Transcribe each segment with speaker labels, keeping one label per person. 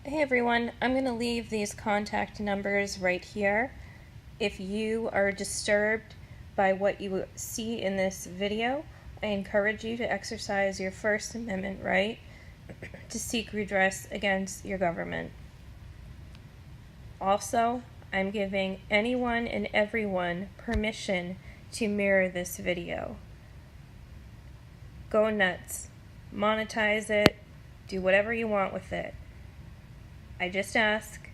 Speaker 1: Hey everyone, I'm going to leave these contact numbers right here. If you are disturbed by what you see in this video, I encourage you to exercise your First Amendment right to seek redress against your government. Also, I'm giving anyone and everyone permission to mirror this video. Go nuts. Monetize it. Do whatever you want with it. I just ask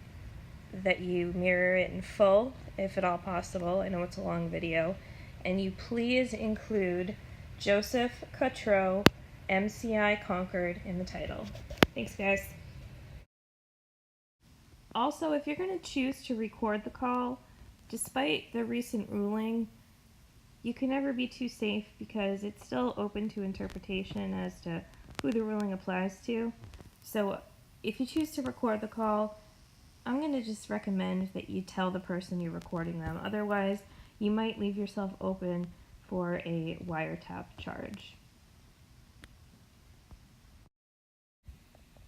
Speaker 1: that you mirror it in full, if at all possible. I know it's a long video. And you please include Joseph Cotreau, MCI Concord in the title. Thanks, guys. Also, if you're going to choose to record the call, despite the recent ruling, you can never be too safe because it's still open to interpretation as to who the ruling applies to. So if you choose to record the call, I'm going to just recommend that you tell the person you're recording them. Otherwise, you might leave yourself open for a wiretap charge.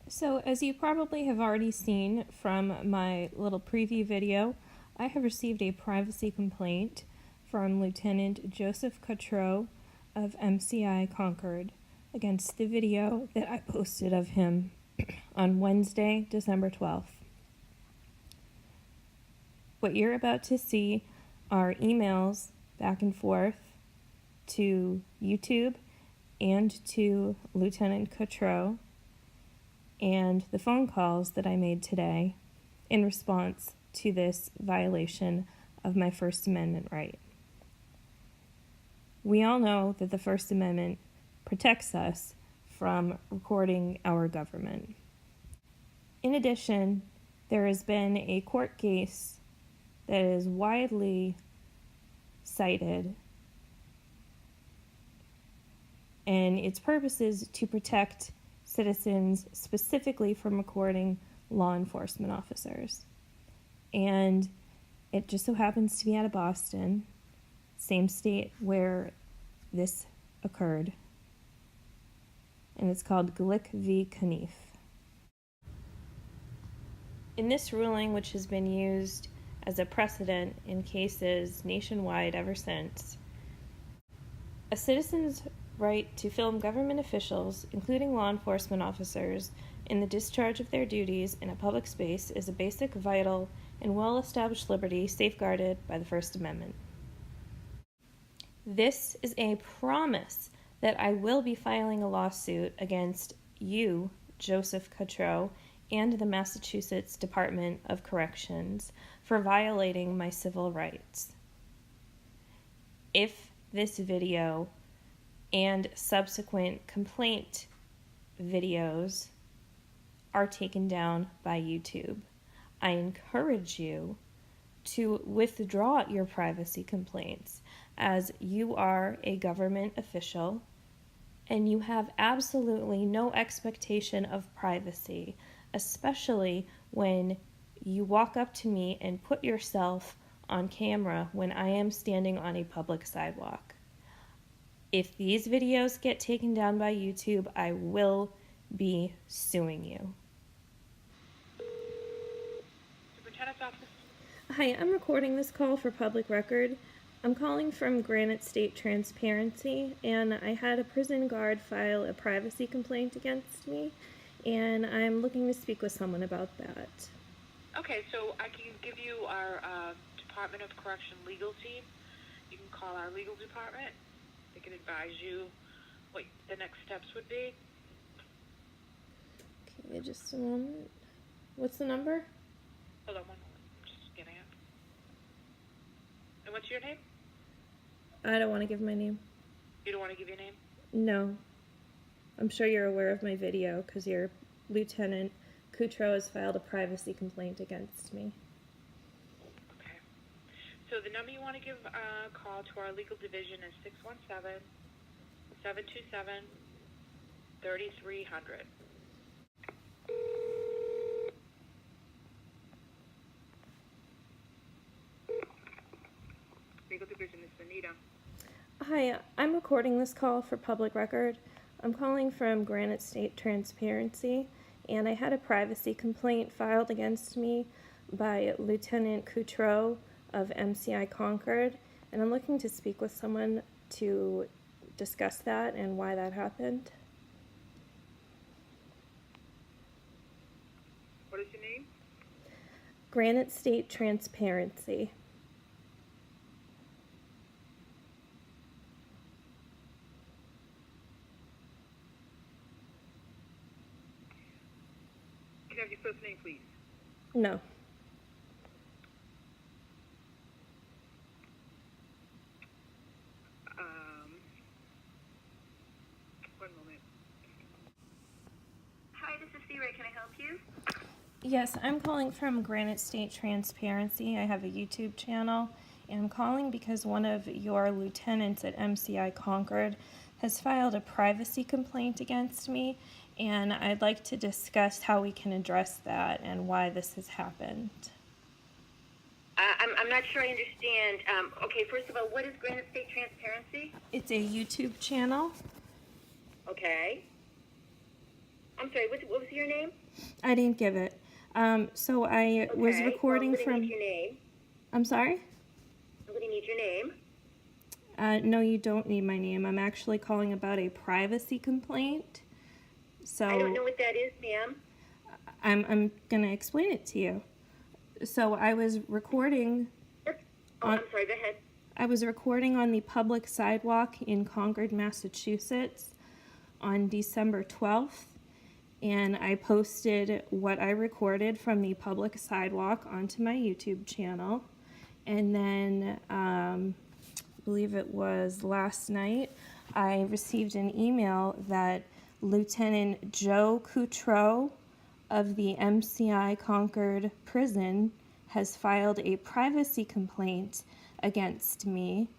Speaker 1: So, as you probably have already seen from my little preview video, I have received a privacy complaint from Lieutenant Joseph Cotreau of MCI Concord against the video that I posted of him on Wednesday, December 12th. What you're about to see are emails back and forth to YouTube and to Lieutenant Cotreau, and the phone calls that I made today in response to this violation of my First Amendment right. We all know that the First Amendment protects us from recording our government. In addition, there has been a court case that is widely cited, and its purpose is to protect citizens specifically from recording law enforcement officers. And it just so happens to be out of Boston, same state where this occurred. And it's called Glick v. Knief. In this ruling, which has been used as a precedent in cases nationwide ever since, a citizen's right to film government officials, including law enforcement officers, in the discharge of their duties in a public space is a basic, vital, and well-established liberty safeguarded by the First Amendment. This is a promise that I will be filing a lawsuit against you, Joseph Cotreau, and the Massachusetts Department of Corrections for violating my civil rights. If this video and subsequent complaint videos are taken down by YouTube, I encourage you to withdraw your privacy complaints, as you are a government official and you have absolutely no expectation of privacy, especially when you walk up to me and put yourself on camera when I am standing on a public sidewalk. If these videos get taken down by YouTube, I will be suing you.
Speaker 2: Superintendent's office.
Speaker 1: Hi, I'm recording this call for public record. I'm calling from Granite State Transparency, and I had a prison guard file a privacy complaint against me, and I'm looking to speak with someone about that.
Speaker 2: Okay, so I can give you our Department of Correction legal team. You can call our legal department. They can advise you what the next steps would be.
Speaker 1: Okay, just a moment. What's the number?
Speaker 2: Hold on one moment. I'm just getting it. And what's your name?
Speaker 1: I don't want to give my name.
Speaker 2: You don't want to give your name?
Speaker 1: No. I'm sure you're aware of my video because your Lieutenant Cotreau has filed a privacy complaint against me.
Speaker 2: Okay. So the number you want to give a call to our legal division is 617-727-3300. Legal division is Anita.
Speaker 1: Hi, I'm recording this call for public record. I'm calling from Granite State Transparency, and I had a privacy complaint filed against me by Lieutenant Cotreau of MCI Concord, and I'm looking to speak with someone to discuss that and why that happened.
Speaker 2: What is your name?
Speaker 1: Granite State Transparency.
Speaker 2: Can I have your first name, please?
Speaker 1: No.
Speaker 2: One moment. Hi, this is C-Ray. Can I help you?
Speaker 1: Yes, I'm calling from Granite State Transparency. I have a YouTube channel, and I'm calling because one of your lieutenants at MCI Concord has filed a privacy complaint against me, and I'd like to discuss how we can address that and why this has happened.
Speaker 3: I'm not sure I understand. Okay, first of all, what is Granite State Transparency?
Speaker 1: It's a YouTube channel.
Speaker 3: Okay. I'm sorry, what was your name?
Speaker 1: I didn't give it. So I was
Speaker 3: Okay,
Speaker 1: recording
Speaker 3: well, I'm
Speaker 1: from...
Speaker 3: need your name.
Speaker 1: I'm sorry?
Speaker 3: I'm going to need your name.
Speaker 1: No, you don't need my name. I'm actually calling about a privacy complaint. So
Speaker 3: I don't know what that is, ma'am.
Speaker 1: I'm going to explain it to you. So I was recording...
Speaker 3: I'm sorry, go ahead.
Speaker 1: I was recording on the public sidewalk in Concord, Massachusetts on December 12th, and I posted what I recorded from the public sidewalk onto my YouTube channel. And then, I believe it was last night, I received an email that Lieutenant Joe Cotreau of the MCI Concord prison has filed a privacy complaint against me,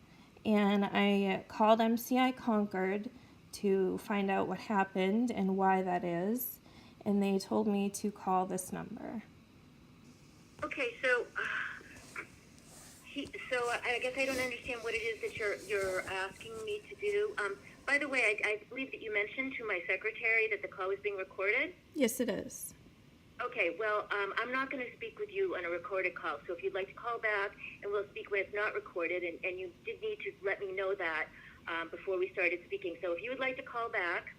Speaker 1: and I called MCI Concord to find out what happened and why that is, and they told me to call this number.
Speaker 3: Okay, so I guess I don't understand what it is that you're asking me to do. By the way, I believe that you mentioned to my secretary that the call was being recorded.
Speaker 1: Yes, it is.
Speaker 3: Okay, well, I'm not going to speak with you on a recorded call, so if you'd like to call back and we'll speak when it's not recorded, and you did need to let me know that before we started speaking. So if you would like to call back,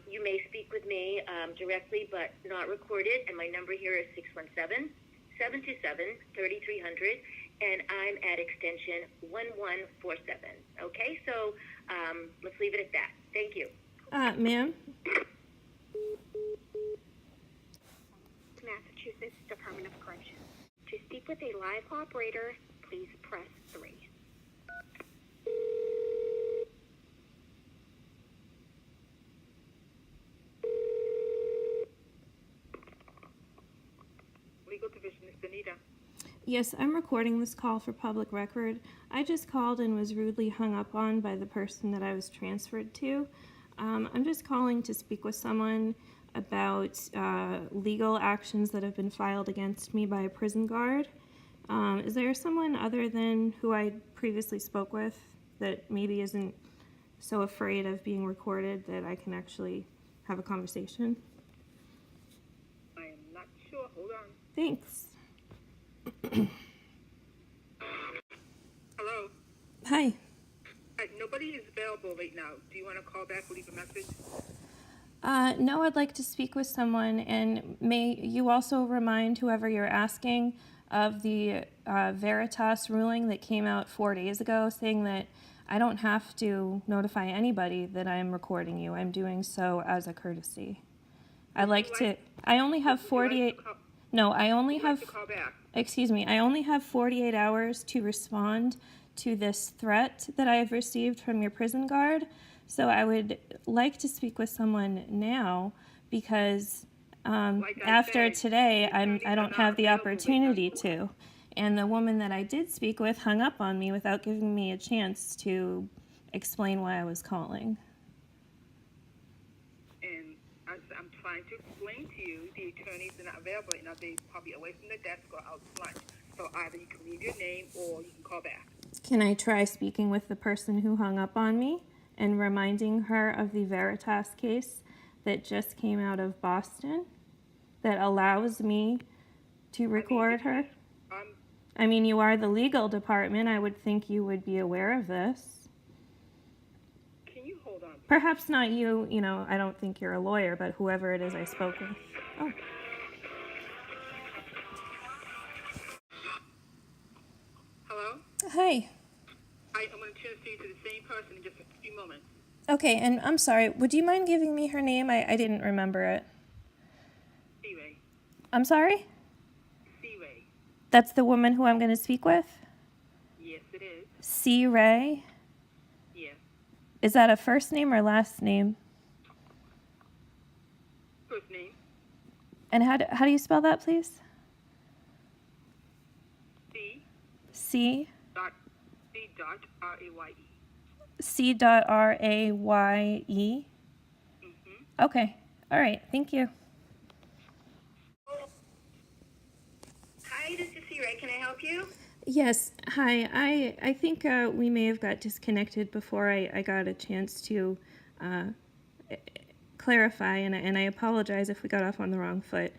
Speaker 3: you may speak with me directly, but not recorded, and my number here is 617-727-3300, and I'm at extension 1147. Okay, so let's leave it at that. Thank you.
Speaker 1: Ma'am?
Speaker 4: Massachusetts Department of Corrections. To speak with a live operator, please press 3.
Speaker 2: Legal Division is Benita.
Speaker 1: Yes, I'm recording this call for public record. I just called and was rudely hung up on by the person that I was transferred to. I'm just calling to speak with someone about legal actions that have been filed against me by a prison guard. Is there someone other than who I previously spoke with that maybe isn't so afraid of being recorded that I can actually have a conversation?
Speaker 2: I am not sure. Hold on.
Speaker 1: Thanks.
Speaker 2: Hello.
Speaker 1: Hi.
Speaker 2: Nobody is available right now. Do you want to call back or leave a message?
Speaker 1: No, I'd like to speak with someone, and may you also remind whoever you're asking of the Veritas ruling that came out 4 days ago saying that I don't have to notify anybody that I'm recording you. I'm doing so as a courtesy. I only have 48... No, I only have...
Speaker 2: Call back.
Speaker 1: Excuse me, I only have 48 hours to respond to this threat that I have received from your prison guard. So I would like to speak with someone now because after today, I don't have the opportunity to. And the woman that I did speak with hung up on me without giving me a chance to explain why I was calling.
Speaker 2: And as I'm trying to explain to you, the attorneys are not available right now. They're probably away from the desk or out to lunch. So either you can leave your name or you can call back.
Speaker 1: Can I try speaking with the person who hung up on me and reminding her of the Veritas case that just came out of Boston? that allows me to record her?
Speaker 2: Um,
Speaker 1: I mean, you are the legal department. I would think you would be aware of this.
Speaker 2: can you hold on?
Speaker 1: Perhaps not you, I don't think you're a lawyer, but whoever it is I spoke with. Oh,
Speaker 2: Hello?
Speaker 1: hi.
Speaker 2: I'm going to transfer you to the same person in just a few moments.
Speaker 1: Okay, and I'm sorry, would you mind giving me her name? I didn't remember it.
Speaker 2: C-Ray.
Speaker 1: I'm sorry?
Speaker 2: C-Ray.
Speaker 1: That's the woman who I'm going to speak with?
Speaker 2: Yes, it is.
Speaker 1: C. Ray?
Speaker 2: Yes.
Speaker 1: Is that a first name or last name?
Speaker 2: First name?
Speaker 1: And how do you spell that, please?
Speaker 2: C.
Speaker 1: C.
Speaker 2: C. R-A-Y-E.
Speaker 1: C.R.A.Y.E.
Speaker 2: Mm-hmm.
Speaker 1: Okay. All right. Thank you.
Speaker 3: Hi, this is C-Ray. Can I help you?
Speaker 1: Yes. Hi. I think we may have got disconnected before I got a chance to clarify, and I apologize if we got off on the wrong foot.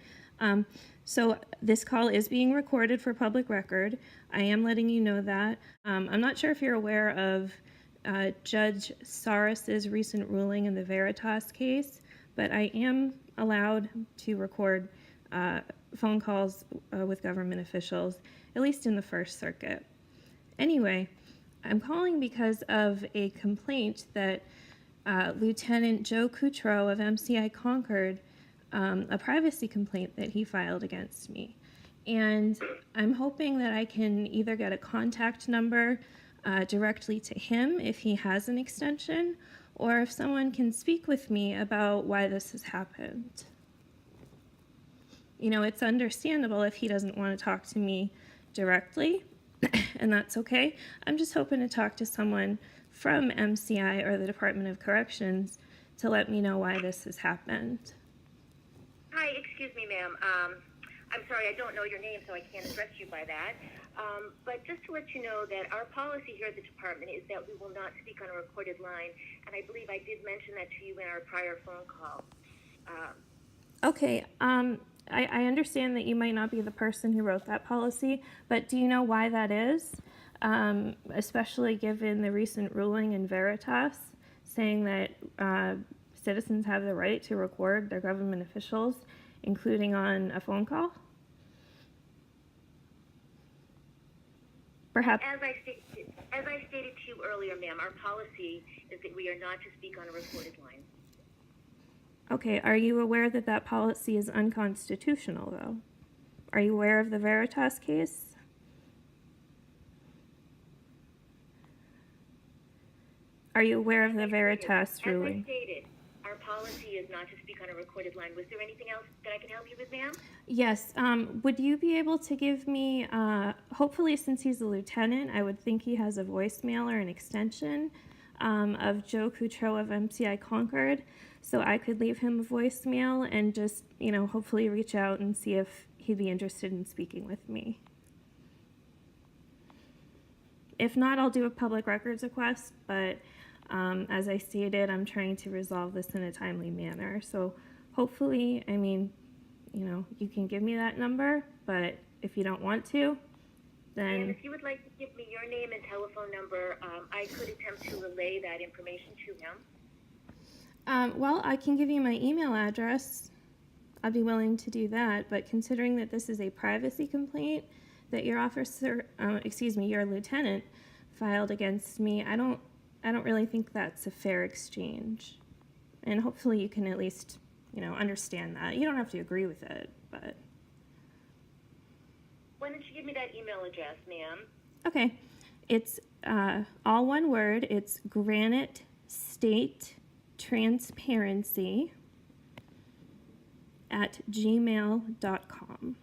Speaker 1: So this call is being recorded for public record. I am letting you know that. I'm not sure if you're aware of Judge Saris's recent ruling in the Veritas case, but I am allowed to record phone calls with government officials, at least in the First Circuit. Anyway, I'm calling because of a complaint that Lieutenant Joe Cotreau of MCI Concord, a privacy complaint that he filed against me. And I'm hoping that I can either get a contact number directly to him if he has an extension, or if someone can speak with me about why this has happened. It's understandable if he doesn't want to talk to me directly, and that's okay. I'm just hoping to talk to someone from MCI or the Department of Corrections to let me know why this has happened.
Speaker 3: Hi, excuse me, ma'am. I'm sorry, I don't know your name, so I can't address you by that. But just to let you know that our policy here at the department is that we will not speak on a recorded line, and I believe I did mention that to you in our prior phone call.
Speaker 1: Okay, I understand that you might not be the person who wrote that policy, but do you know why that is? Especially given the recent ruling in Veritas saying that citizens have the right to record their government officials, including on a phone call? Perhaps.
Speaker 3: As I stated to you earlier, ma'am, our policy is that we are not to speak on a recorded line.
Speaker 1: Okay, are you aware that that policy is unconstitutional, though? Are you aware of the Veritas case? Are you aware of the Veritas ruling?
Speaker 3: As I stated, our policy is not to speak on a recorded line. Was there anything else that I can help you with, ma'am?
Speaker 1: Yes. Would you be able to give me, hopefully since he's a lieutenant, I would think he has a voicemail or an extension of Joe Cotreau of MCI Concord, so I could leave him a voicemail and just, hopefully reach out and see if he'd be interested in speaking with me. If not, I'll do a public records request, but as I stated, I'm trying to resolve this in a timely manner. So hopefully, you can give me that number, but if you don't want to, then...
Speaker 3: And if you would like to give me your name and telephone number, I could attempt to relay that information to him.
Speaker 1: Well, I can give you my email address. I'd be willing to do that, but considering that this is a privacy complaint that your your lieutenant filed against me, I don't really think that's a fair exchange. And hopefully you can at least, understand that. You don't have to agree with it, but...
Speaker 3: Why don't you give me that email address, ma'am?
Speaker 1: Okay. It's all one word. It's Granite State Transparency @gmail.com.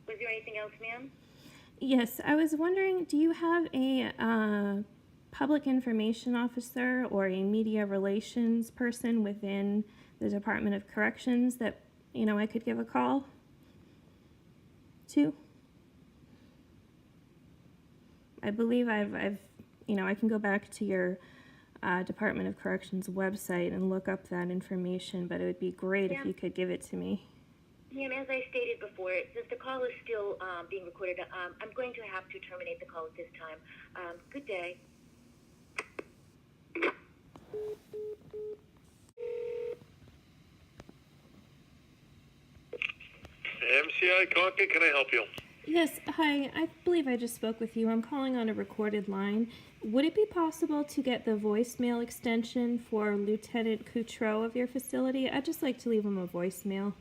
Speaker 3: Was there anything else, ma'am?
Speaker 1: Yes, I was wondering, do you have a public information officer or a media relations person within the Department of Corrections that, I could give a call to? I believe I can go back to your Department of Corrections website and look up that information, but it would be great if you could give it to me.
Speaker 3: Ma'am, as I stated before, since the call is still being recorded, I'm going to have to terminate the call at this time. Good day.
Speaker 5: MCI Concord, can I help you?
Speaker 1: Yes, hi. I believe I just spoke with you. I'm calling on a recorded line. Would it be possible to get the voicemail extension for Lieutenant Cotreau of your facility? I'd just like to leave him a voicemail.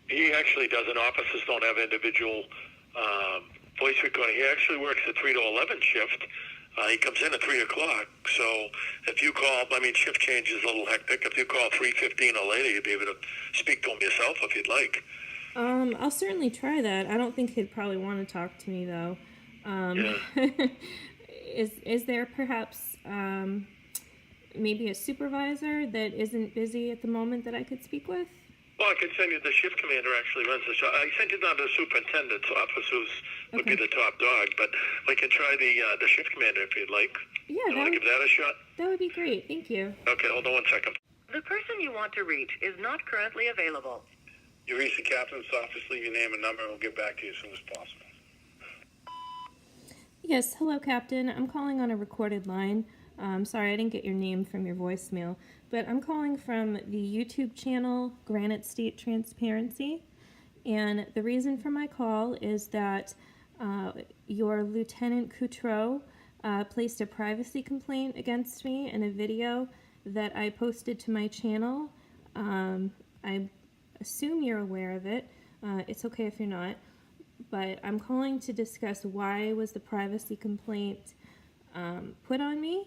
Speaker 5: He actually doesn't. Officers don't have individual voice recording. He actually works a 3 to 11 shift. He comes in at 3 o'clock. So if you call, shift change is a little hectic. If you call 3:15 or later, you'd be able to speak to him yourself if you'd like.
Speaker 1: I'll certainly try that. I don't think he'd probably want to talk to me, though. Is there perhaps maybe a supervisor that isn't busy at the moment that I could speak with?
Speaker 5: Well, I can send you the shift commander actually runs the show. I sent you down to the superintendent's office, would be the top dog, but we can try the shift commander if you'd like.
Speaker 1: Yeah,
Speaker 5: you want to give that a shot?
Speaker 1: That would be great. Thank you.
Speaker 5: Okay, hold on 1 second.
Speaker 6: The person you want to reach is not currently available.
Speaker 5: You reach the captain's office, leave your name and number, and we'll get back to you as soon as possible.
Speaker 1: Yes, hello, Captain. I'm calling on a recorded line. Sorry, I didn't get your name from your voicemail, but I'm calling from the YouTube channel Granite State Transparency, and the reason for my call is that your Lieutenant Cotreau placed a privacy complaint against me in a video that I posted to my channel. I assume you're aware of it. It's okay if you're not. But I'm calling to discuss why was the privacy complaint put on me,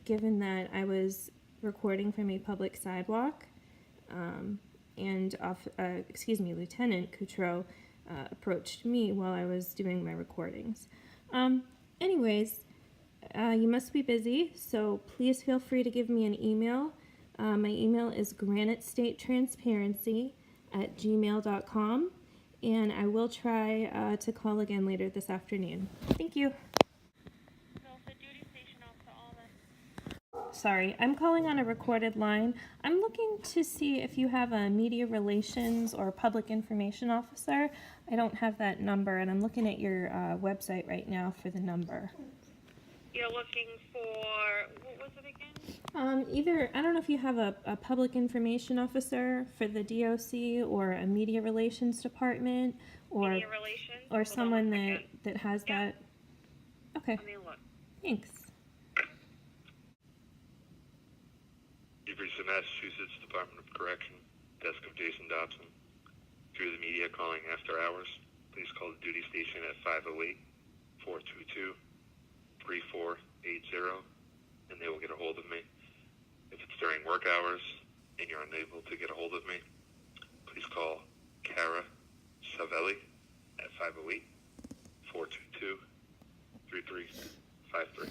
Speaker 1: given that I was recording from a public sidewalk, and Lieutenant Cotreau approached me while I was doing my recordings. Anyways, you must be busy, so please feel free to give me an email. My email is granitestatetransparency@gmail.com, and I will try to call again later this afternoon. Thank you. Sorry, I'm calling on a recorded line. I'm looking to see if you have a media relations or public information officer. I don't have that number, and I'm looking at your website right now for the number.
Speaker 2: You're looking for, what was it again?
Speaker 1: I don't know if you have a public information officer for the DOC or a media relations department or
Speaker 2: Media relations?
Speaker 1: or
Speaker 2: Hold
Speaker 1: someone
Speaker 2: on 1 second.
Speaker 1: that has that. Okay,
Speaker 2: Let me look.
Speaker 1: thanks.
Speaker 7: You've reached the Massachusetts Department of Correction, desk of Jason Dobson. Through the media calling after hours, please call the duty station at 508-422-3480, and they will get a hold of me. If it's during work hours and you're unable to get a hold of me, please call Cara Savelli at 508-422-3353.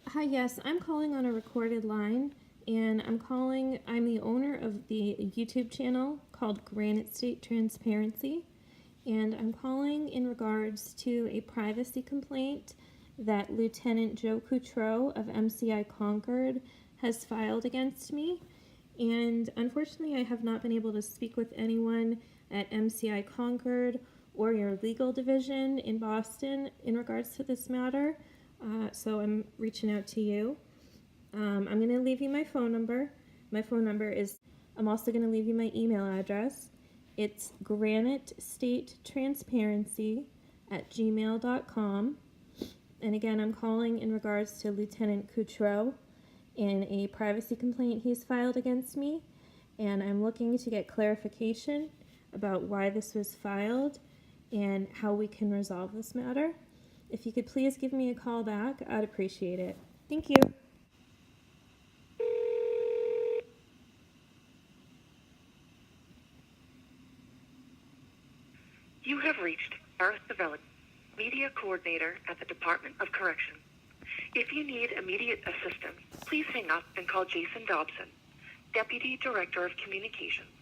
Speaker 1: Hi, yes, I'm calling on a recorded line, and I'm the owner of the YouTube channel called Granite State Transparency, and I'm calling in regards to a privacy complaint that Lieutenant Joe Cotreau of MCI Concord has filed against me, and unfortunately I have not been able to speak with anyone at MCI Concord or your legal division in Boston in regards to this matter. So I'm reaching out to you. I'm going to leave you my phone number. I'm also going to leave you my email address. It's granitestatetransparency@gmail.com. And again, I'm calling in regards to Lieutenant Cotreau in a privacy complaint he's filed against me. And I'm looking to get clarification about why this was filed and how we can resolve this matter. If you could please give me a call back, I'd appreciate it. Thank you.
Speaker 6: You have reached Cara Savelli, Media Coordinator at the Department of Correction. If you need immediate assistance, please hang up and call Jason Dobson, Deputy Director of Communications,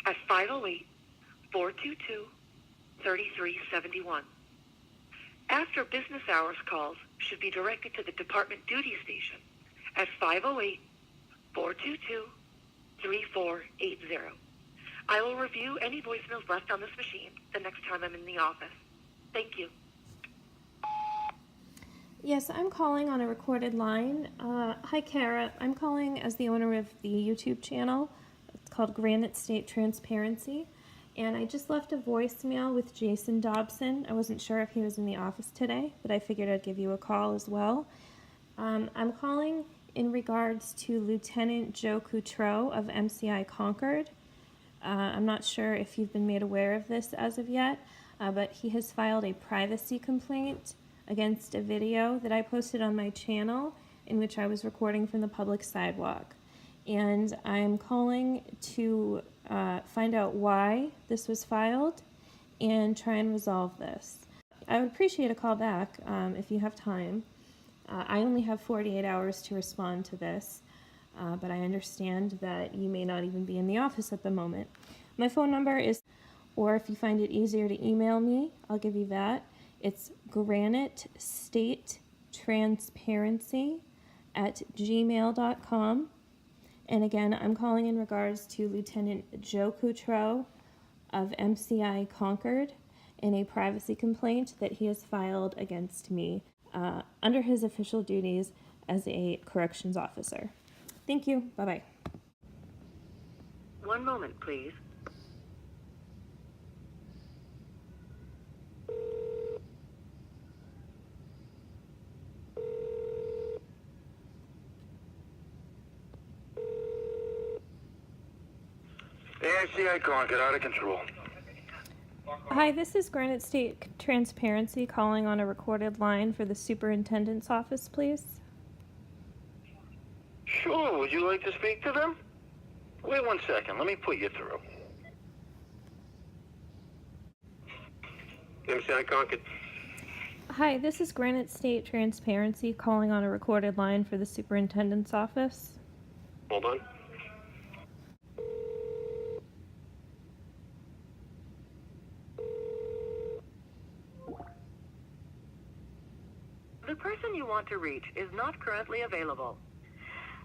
Speaker 6: at 508-422-3371. After business hours calls should be directed to the department duty station at 508-422-3480. I will review any voicemails left on this machine the next time I'm in the office. Thank you.
Speaker 1: Yes, I'm calling on a recorded line. Hi, Kara. I'm calling as the owner of the YouTube channel. It's called Granite State Transparency. And I just left a voicemail with Jason Dobson. I wasn't sure if he was in the office today, but I figured I'd give you a call as well. I'm calling in regards to Lieutenant Joe Cotreau of MCI Concord. I'm not sure if you've been made aware of this as of yet, but he has filed a privacy complaint against a video that I posted on my channel in which I was recording from the public sidewalk. And I'm calling to find out why this was filed and try and resolve this. I would appreciate a call back if you have time. I only have 48 hours to respond to this, but I understand that you may not even be in the office at the moment. My phone number is, or if you find it easier to email me, I'll give you that. It's granitestatetransparency@gmail.com. And again, I'm calling in regards to Lieutenant Joe Cotreau of MCI Concord in a privacy complaint that he has filed against me under his official duties as a corrections officer. Thank you. Bye-bye.
Speaker 6: One moment, please.
Speaker 5: MCI Concord, out of control.
Speaker 1: Hi, this is Granite State Transparency calling on a recorded line for the superintendent's office, please.
Speaker 5: Sure, would you like to speak to them? Wait 1 second, let me put you through. MCI Concord.
Speaker 1: Hi, this is Granite State Transparency calling on a recorded line for the superintendent's office.
Speaker 5: Hold on.
Speaker 6: The person you want to reach is not currently available.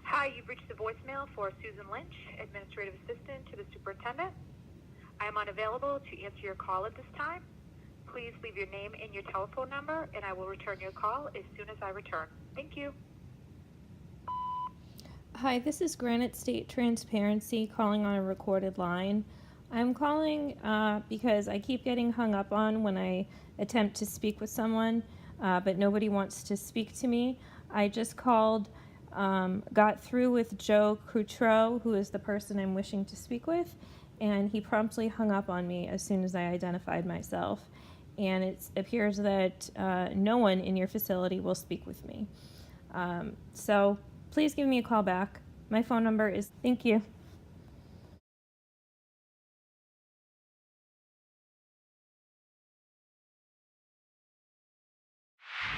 Speaker 4: Hi, you've reached the voicemail for Susan Lynch, Administrative Assistant to the Superintendent. I am unavailable to answer your call at this time. Please leave your name and your telephone number, and I will return your call as soon as I return. Thank you.
Speaker 1: Hi, this is Granite State Transparency calling on a recorded line. I'm calling because I keep getting hung up on when I attempt to speak with someone, but nobody wants to speak to me. I just called, got through with Joe Cotreau, who is the person I'm wishing to speak with, and he promptly hung up on me as soon as I identified myself. And it appears that no one in your facility will speak with me. So please give me a call back. My phone number is, thank you.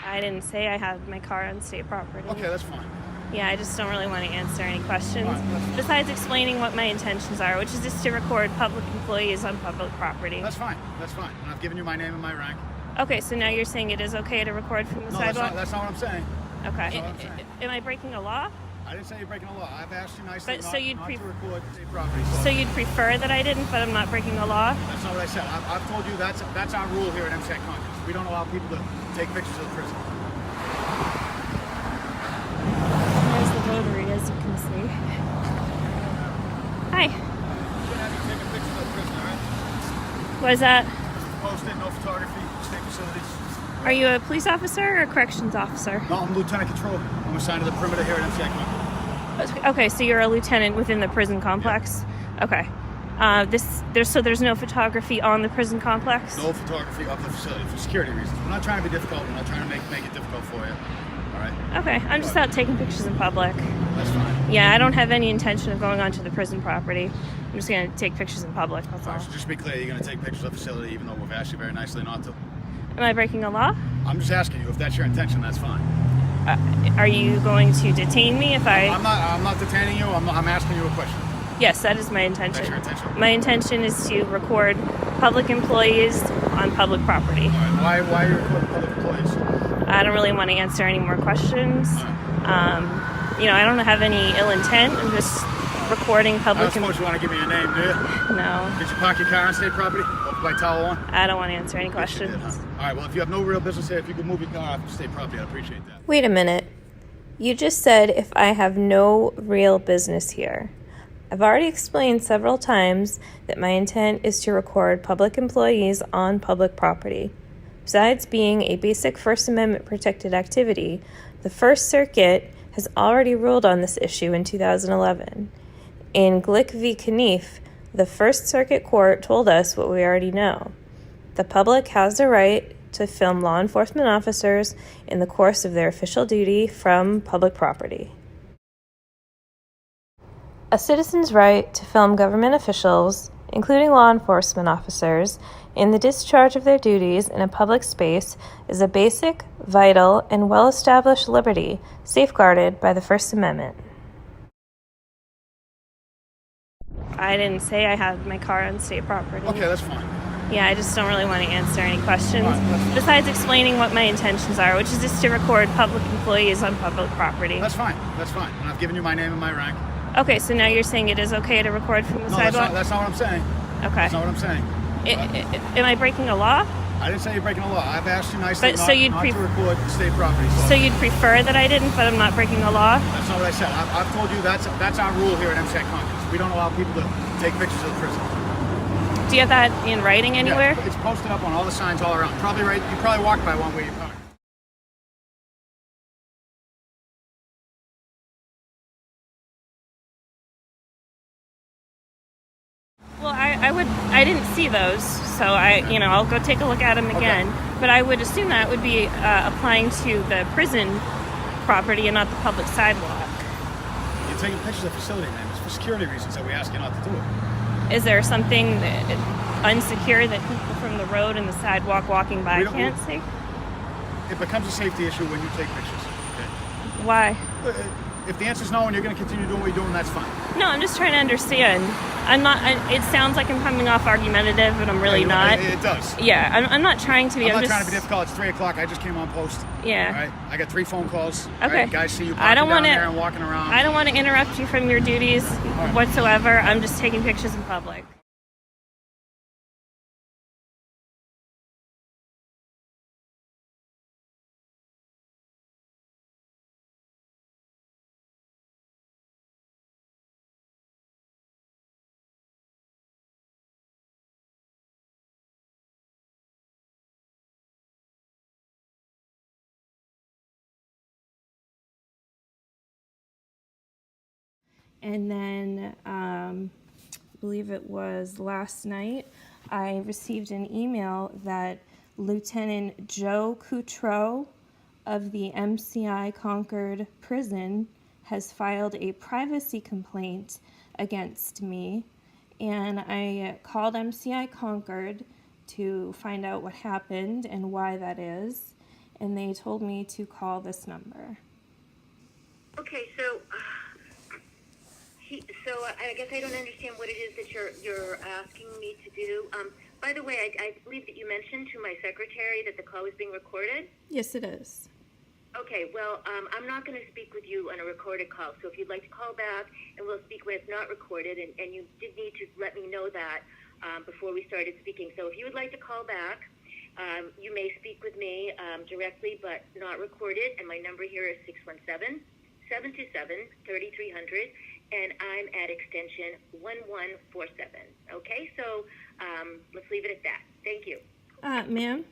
Speaker 1: I didn't say I had my car on state property.
Speaker 8: Okay, that's fine.
Speaker 1: Yeah, I just don't really want to answer any questions.
Speaker 8: Fine,
Speaker 1: Besides explaining what my intentions are, which is just to record public employees on public property.
Speaker 8: That's fine. That's fine. And I've given you my name and my rank.
Speaker 1: Okay, so now you're saying it is okay to record from the
Speaker 8: No,
Speaker 1: sidewalk?
Speaker 8: that's not what I'm saying.
Speaker 1: Okay.
Speaker 8: That's not what I'm saying.
Speaker 1: Am I breaking a law?
Speaker 8: I didn't say you're breaking a law. I've asked you nicely
Speaker 1: But
Speaker 8: not,
Speaker 1: so you'd
Speaker 8: not to record state property.
Speaker 1: So you'd prefer that I didn't, but I'm not breaking a law?
Speaker 8: That's not what I said. I've told you that's our rule here at MCI Concord. We don't allow people to take pictures of the prison.
Speaker 1: There's the rotary, as you can see. Hi.
Speaker 8: Shouldn't have you taking pictures of the prison, all right?
Speaker 1: What is that?
Speaker 8: Posted, no photography, state facilities.
Speaker 1: Are you a police officer or a corrections officer?
Speaker 8: No, I'm Lieutenant Cotreau. I'm assigned to the perimeter here at MCI Concord.
Speaker 1: Okay, so you're a lieutenant within the prison complex? Yeah. Okay. There's no photography on the prison complex?
Speaker 8: No photography of the facility for security reasons. We're not trying to be difficult. We're not trying to make it difficult for you. All right?
Speaker 1: Okay, I'm just out taking pictures in public.
Speaker 8: That's fine.
Speaker 1: Yeah, I don't have any intention of going onto the prison property. I'm just going to take pictures in public, that's all.
Speaker 8: All right, so just to be clear, you're going to take pictures of the facility even though we've asked you very nicely not to?
Speaker 1: Am I breaking a law?
Speaker 8: I'm just asking you. If that's your intention, that's fine.
Speaker 1: Are you going to detain me if
Speaker 8: I'm not detaining you. I'm asking you a question.
Speaker 1: Yes, that is my intention.
Speaker 8: That's your intention?
Speaker 1: My intention is to record public employees on public property.
Speaker 8: All right. Why are you recording public employees?
Speaker 1: I don't really want to answer any more questions. I don't have any ill intent. I'm just recording public.
Speaker 8: I don't suppose you want to give me your name, do you?
Speaker 1: No.
Speaker 8: Did you park your car on state property? Over by Tower 1?
Speaker 1: I don't want to answer any questions.
Speaker 8: Yes, you did, huh? All right, well, if you have no real business here, if you could move your car off state property, I'd appreciate that.
Speaker 1: Wait a minute. You just said if I have no real business here. I've already explained several times that my intent is to record public employees on public property. Besides being a basic First Amendment protected activity, the First Circuit has already ruled on this issue in 2011. In Glick v. Knief, the First Circuit Court told us what we already know. The public has the right to film law enforcement officers in the course of their official duty from public property. A citizen's right to film government officials, including law enforcement officers, in the discharge of their duties in a public space is a basic, vital, and well-established liberty safeguarded by the First Amendment. I didn't say I had my car on state property.
Speaker 8: Okay, that's fine.
Speaker 1: Yeah, I just don't really want to answer any questions.
Speaker 8: Right,
Speaker 1: besides explaining what my intentions are, which is just to record public employees on public property.
Speaker 8: That's fine. That's fine. And I've given you my name and my rank.
Speaker 1: Okay, so now you're saying it is okay to record from the
Speaker 8: No,
Speaker 1: sidewalk?
Speaker 8: that's not what I'm saying.
Speaker 1: Okay.
Speaker 8: That's not what I'm saying.
Speaker 1: Am I breaking a law?
Speaker 8: I didn't say you're breaking a law. I've asked you nicely
Speaker 1: But
Speaker 8: not,
Speaker 1: so you'd
Speaker 8: not to record state property.
Speaker 1: So you'd prefer that I didn't, but I'm not breaking a law?
Speaker 8: That's not what I said. I've told you that's our rule here at MCI Concord. We don't allow people to take pictures of the prison.
Speaker 1: Do you have that in writing anywhere?
Speaker 8: Yeah, it's posted up on all the signs all around. Probably right. You probably walked by one where you parked.
Speaker 1: Well, I didn't see those, so I'll go take a look at them again.
Speaker 8: Okay.
Speaker 1: But I would assume that would be applying to the prison property and not the public sidewalk.
Speaker 8: You're taking pictures of the facility, man. It's for security reasons that we ask you not to do it.
Speaker 1: Is there something unsecure that people from the road and the sidewalk walking by can't see?
Speaker 8: It becomes a safety issue when you take pictures. Okay?
Speaker 1: Why?
Speaker 8: If the answer's no and you're going to continue doing what you're doing, that's fine.
Speaker 1: No, I'm just trying to understand. It sounds like I'm coming off argumentative, but I'm really not.
Speaker 8: It does.
Speaker 1: Yeah, I'm not trying to be.
Speaker 8: I'm not trying to be difficult. It's 3 o'clock. I just came on post.
Speaker 1: Yeah.
Speaker 8: All right. I got 3 phone calls.
Speaker 1: Okay.
Speaker 8: Right? Guys see you parking down there and walking around.
Speaker 1: I don't want to interrupt you from your duties whatsoever. I'm just taking pictures in public. And then, I believe it was last night, I received an email that Lieutenant Joe Cotreau of the MCI Concord prison has filed a privacy complaint against me. And I called MCI Concord to find out what happened and why that is. And they told me to call this number.
Speaker 3: Okay, so I guess I don't understand what it is that you're asking me to do. By the way, I believe that you mentioned to my secretary that the call was being recorded.
Speaker 1: Yes, it is.
Speaker 3: Okay, well, I'm not going to speak with you on a recorded call, so if you'd like to call back and we'll speak when it's not recorded, and you did need to let me know that before we started speaking. So if you would like to call back, you may speak with me directly, but not recorded, and my number here is 617-727-3300, and I'm at extension 1147. Okay, so let's leave it at that. Thank you.
Speaker 1: Ma'am?